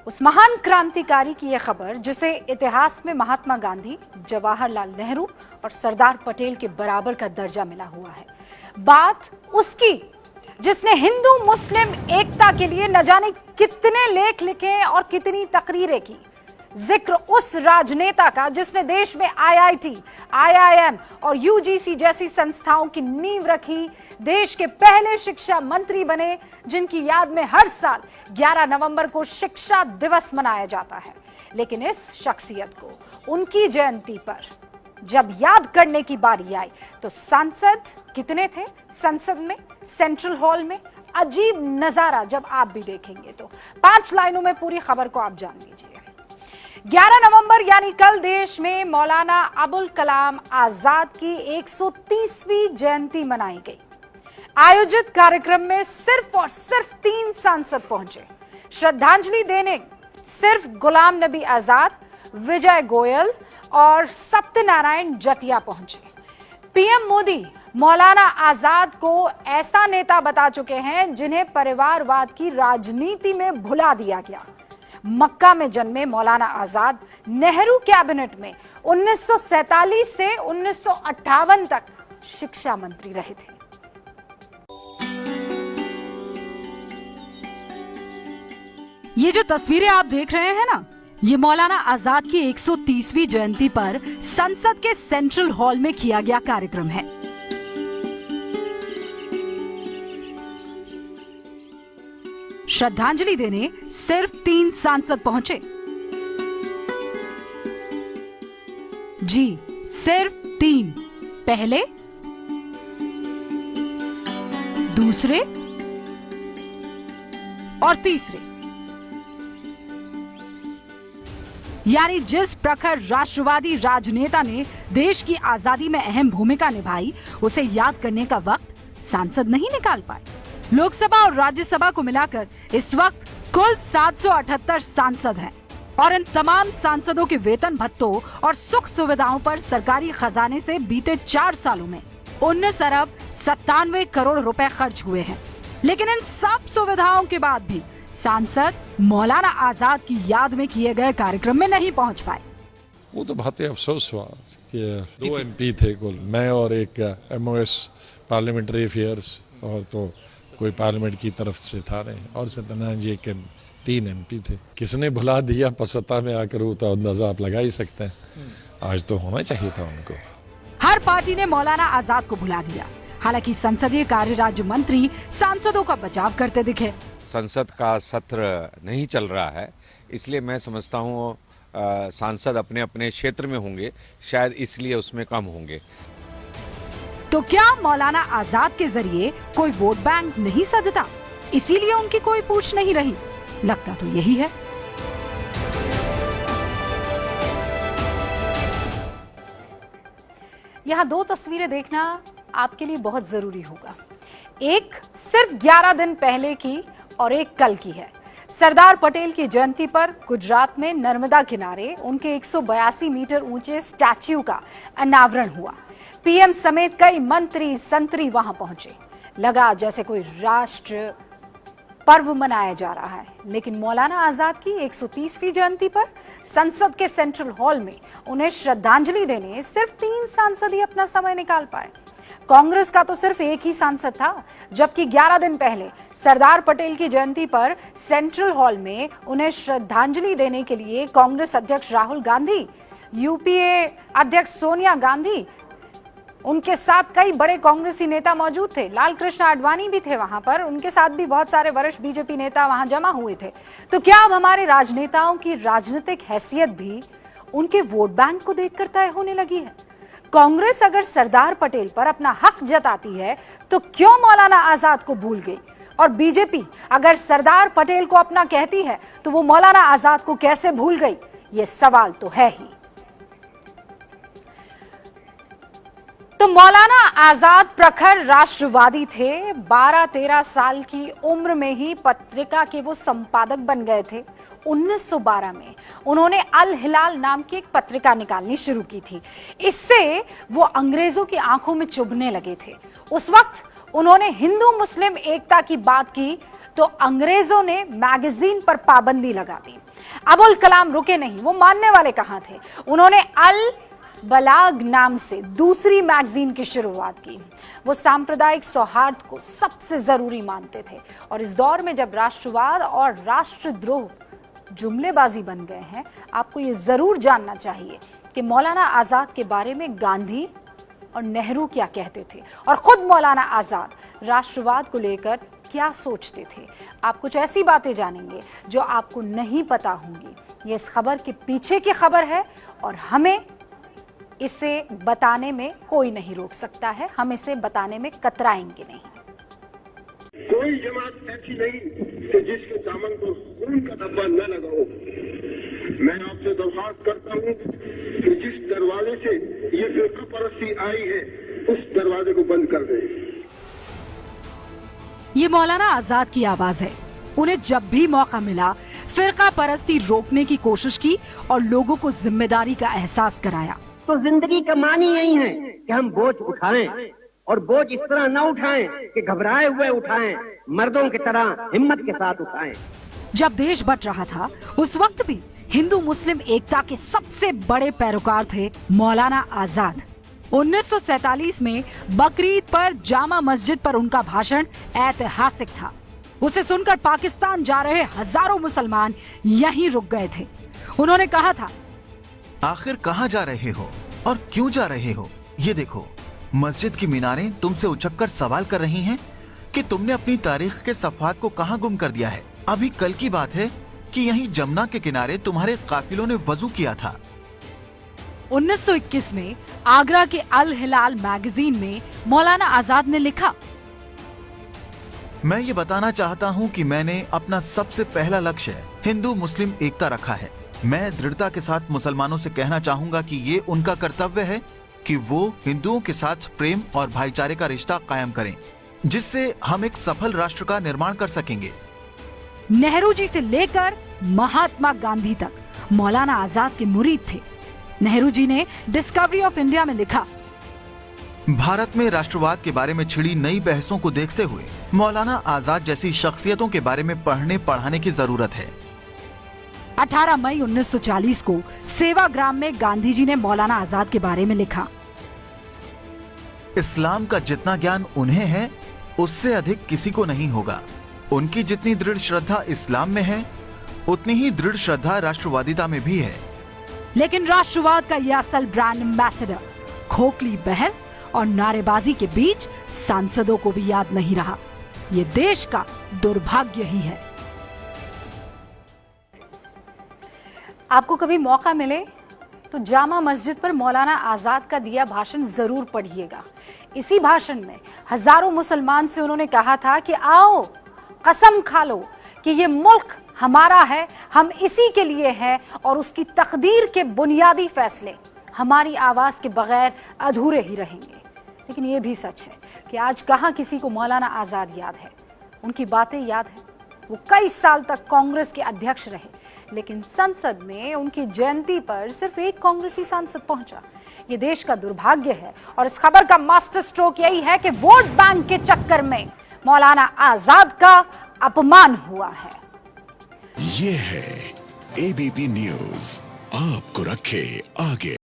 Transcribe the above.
उस महान क्रांतिकारी की यह खबर जिसे इतिहास में महात्मा गांधी, जवाहरलाल नेहरू और सरदार पटेल के बराबर का दर्जा मिला हुआ है। बात उसकी जिसने हिंदू मुस्लिम एकता के लिए न जाने कितने लेख लिखे और कितनी तकरीरें की। जिक्र उस राजनेता का जिसने देश में आईआईटी, आईआईएम और यूजीसी जैसी संस्थाओं की नींव रखी, देश के पहले शिक्षा मंत्री बने, जिनकी याद में हर साल 11 नवंबर को शिक्षा दिवस मनाया जाता है। लेकिन इस शख्सियत को उनकी जयंती पर जब याद करने की बारी आई तो सांसद कितने थे संसद में, सेंट्रल हॉल में? अजीब नजारा जब आप भी देखेंगे तो 5 लाइनों में पूरी खबर को आप जान लीजिए। 11 नवंबर यानी कल देश में मौलाना अबुल कलाम आजाद की 130वीं जयंती मनाई गई। आयोजित कार्यक्रम में सिर्फ और सिर्फ 3 सांसद पहुंचे। श्रद्धांजलि देने सिर्फ गुलाम नबी आजाद, विजय गोयल और सत्यनारायण जटिया पहुंचे। पीएम मोदी मौलाना आजाद को ऐसा नेता बता चुके हैं जिन्हें परिवारवाद की राजनीति में भुला दिया गया। मक्का में जन्मे मौलाना आजाद नेहरू कैबिनेट में 1947 से 1958 तक शिक्षा मंत्री रहे थे। ये जो तस्वीरें आप देख रहे हैं ना, ये मौलाना आजाद की 130वीं जयंती पर संसद के सेंट्रल हॉल में किया गया कार्यक्रम है। श्रद्धांजलि देने सिर्फ 3 सांसद पहुंचे। जी, सिर्फ 3। पहले, दूसरे और तीसरे। यानी जिस प्रखर राष्ट्रवादी राजनेता ने देश की आजादी में अहम भूमिका निभाई, उसे याद करने का वक्त सांसद नहीं निकाल पाए। लोकसभा और राज्यसभा को मिलाकर इस वक्त कुल 778 सांसद हैं और इन तमाम सांसदों के वेतन भत्तों और सुख सुविधाओं पर सरकारी खजाने से बीते 4 सालों में 19 अरब 97 करोड़ रुपए खर्च हुए हैं। लेकिन इन सब सुविधाओं के बाद भी सांसद मौलाना आजाद की याद में किए गए कार्यक्रम में नहीं पहुंच पाए। वो तो बहुत ही अफसोस हुआ कि 2 एमपी थे कुल, मैं और एक एमओएस पार्लियामेंट्री अफेयर्स, और तो कोई पार्लियामेंट की तरफ से था नहीं, और सत्यनारायण जी के 3 एमपी थे। किसने भुला दिया सत्ता में आकर, वो तो अंदाजा आप लगा ही सकते हैं। आज तो होना चाहिए था उनको। हर पार्टी ने मौलाना आजाद को भुला दिया। हालांकि संसदीय कार्य राज्य मंत्री सांसदों का बचाव करते दिखे। संसद का सत्र नहीं चल रहा है, इसलिए मैं समझता हूँ सांसद अपने अपने क्षेत्र में होंगे, शायद इसलिए उसमें कम होंगे। तो क्या मौलाना आजाद के जरिए कोई वोट बैंक नहीं सधता, इसीलिए उनकी कोई पूछ नहीं रही? लगता तो यही है। यहां 2 तस्वीरें देखना आपके लिए बहुत जरूरी होगा। एक सिर्फ 11 दिन पहले की और एक कल की है। सरदार पटेल की जयंती पर गुजरात में नर्मदा किनारे उनके 182 मीटर ऊंचे स्टैच्यू का अनावरण हुआ। पीएम समेत कई मंत्री संतरी वहां पहुंचे। लगा जैसे कोई राष्ट्र पर्व मनाया जा रहा है। लेकिन मौलाना आजाद की 130वीं जयंती पर संसद के सेंट्रल हॉल में उन्हें श्रद्धांजलि देने सिर्फ 3 सांसद ही अपना समय निकाल पाए। कांग्रेस का तो सिर्फ एक ही सांसद था, जबकि 11 दिन पहले सरदार पटेल की जयंती पर सेंट्रल हॉल में उन्हें श्रद्धांजलि देने के लिए कांग्रेस अध्यक्ष राहुल गांधी, यूपीए अध्यक्ष सोनिया गांधी, उनके साथ कई बड़े कांग्रेसी नेता मौजूद थे। लाल कृष्ण आडवाणी भी थे वहां पर, उनके साथ भी बहुत सारे वरिष्ठ बीजेपी नेता वहां जमा हुए थे। तो क्या अब हमारे राजनेताओं की राजनीतिक हैसियत भी उनके वोट बैंक को देखकर तय होने लगी है? कांग्रेस अगर सरदार पटेल पर अपना हक जताती है तो क्यों मौलाना आजाद को भूल गई? और बीजेपी अगर सरदार पटेल को अपना कहती है तो वो मौलाना आजाद को कैसे भूल गई? ये सवाल तो है ही। तो मौलाना आजाद प्रखर राष्ट्रवादी थे। 12-13 साल की उम्र में ही पत्रिका के वो संपादक बन गए थे। 1912 में उन्होंने अल हिलाल नाम की एक पत्रिका निकालनी शुरू की थी। इससे वो अंग्रेजों की आंखों में चुभने लगे थे। उस वक्त उन्होंने हिंदू मुस्लिम एकता की बात की तो अंग्रेजों ने मैगजीन पर पाबंदी लगा दी। अबुल कलाम रुके नहीं, वो मानने वाले कहां थे। उन्होंने अल बलाग नाम से दूसरी मैगजीन की शुरुआत की। वो सांप्रदायिक सौहार्द को सबसे जरूरी मानते थे और इस दौर में जब राष्ट्रवाद और राष्ट्रद्रोह जुमलेबाजी बन गए हैं, आपको ये जरूर जानना चाहिए कि मौलाना आजाद के बारे में गांधी और नेहरू क्या कहते थे और खुद मौलाना आजाद राष्ट्रवाद को लेकर क्या सोचते थे। आप कुछ ऐसी बातें जानेंगे जो आपको नहीं पता होंगी। ये इस खबर के पीछे की खबर है और हमें इसे बताने में कोई नहीं रोक सकता है। हम इसे बताने में कतराएंगे नहीं। कोई जमात ऐसी नहीं कि जिसके दामन पर खून का धब्बा न लगा हो। मैं आपसे दरख्वास्त करता हूं कि जिस दरवाजे से ये फिरका परस्ती आई है, उस दरवाजे को बंद कर दें। ये मौलाना आजाद की आवाज है। उन्हें जब भी मौका मिला फिरका परस्ती रोकने की कोशिश की और लोगों को जिम्मेदारी का एहसास कराया। तो जिंदगी का मानी यही है कि हम बोझ उठाएं और बोझ इस तरह न उठाएं कि घबराए हुए उठाएं, मर्दों की तरह हिम्मत के साथ उठाएं। जब देश बट रहा था उस वक्त भी हिंदू मुस्लिम एकता के सबसे बड़े पैरोकार थे मौलाना आजाद। 1947 में बकरीद पर जामा मस्जिद पर उनका भाषण ऐतिहासिक था। उसे सुनकर पाकिस्तान जा रहे हजारों मुसलमान यहीं रुक गए थे। उन्होंने कहा था, आखिर कहाँ जा रहे हो और क्यों जा रहे हो? ये देखो, मस्जिद की मीनारें तुमसे उचककर सवाल कर रही हैं कि तुमने अपनी तारीख के सफ़ात को कहाँ गुम कर दिया है। अभी कल की बात है कि यहीं जमुना के किनारे तुम्हारे काफिलों ने वजू किया था। 1921 में आगरा के अल हिलाल मैगजीन में मौलाना आजाद ने लिखा, मैं ये बताना चाहता हूँ कि मैंने अपना सबसे पहला लक्ष्य हिंदू मुस्लिम एकता रखा है। मैं दृढ़ता के साथ मुसलमानों से कहना चाहूंगा कि ये उनका कर्तव्य है कि वो हिंदुओं के साथ प्रेम और भाईचारे का रिश्ता कायम करें, जिससे हम एक सफल राष्ट्र का निर्माण कर सकेंगे। नेहरू जी से लेकर महात्मा गांधी तक मौलाना आजाद के मुरीद थे। नेहरू जी ने डिस्कवरी ऑफ इंडिया में लिखा, भारत में राष्ट्रवाद के बारे में छिड़ी नई बहसों को देखते हुए मौलाना आजाद जैसी शख्सियतों के बारे में पढ़ने पढ़ाने की जरूरत है। 18 मई 1940 को सेवाग्राम में गांधी जी ने मौलाना आजाद के बारे में लिखा, इस्लाम का जितना ज्ञान उन्हें है उससे अधिक किसी को नहीं होगा। उनकी जितनी दृढ़ श्रद्धा इस्लाम में है उतनी ही दृढ़ श्रद्धा राष्ट्रवादिता में भी है। लेकिन राष्ट्रवाद का यह असल ब्रांड एम्बेसडर खोखली बहस और नारेबाजी के बीच सांसदों को भी याद नहीं रहा। ये देश का दुर्भाग्य ही है। आपको कभी मौका मिले तो जामा मस्जिद पर मौलाना आजाद का दिया भाषण जरूर पढ़िएगा। इसी भाषण में हजारों मुसलमान से उन्होंने कहा था कि आओ कसम खा लो कि ये मुल्क हमारा है, हम इसी के लिए हैं और उसकी तकदीर के बुनियादी फैसले हमारी आवाज के बगैर अधूरे ही रहेंगे। लेकिन ये भी सच है कि आज कहाँ किसी को मौलाना आजाद याद है, उनकी बातें याद है। वो कई साल तक कांग्रेस के अध्यक्ष रहे, लेकिन संसद में उनकी जयंती पर सिर्फ एक कांग्रेसी सांसद पहुंचा। ये देश का दुर्भाग्य है और इस खबर का मास्टर स्ट्रोक यही है कि वोट बैंक के चक्कर में मौलाना आजाद का अपमान हुआ है। ये है एबीपी न्यूज़, आपको रखे आगे।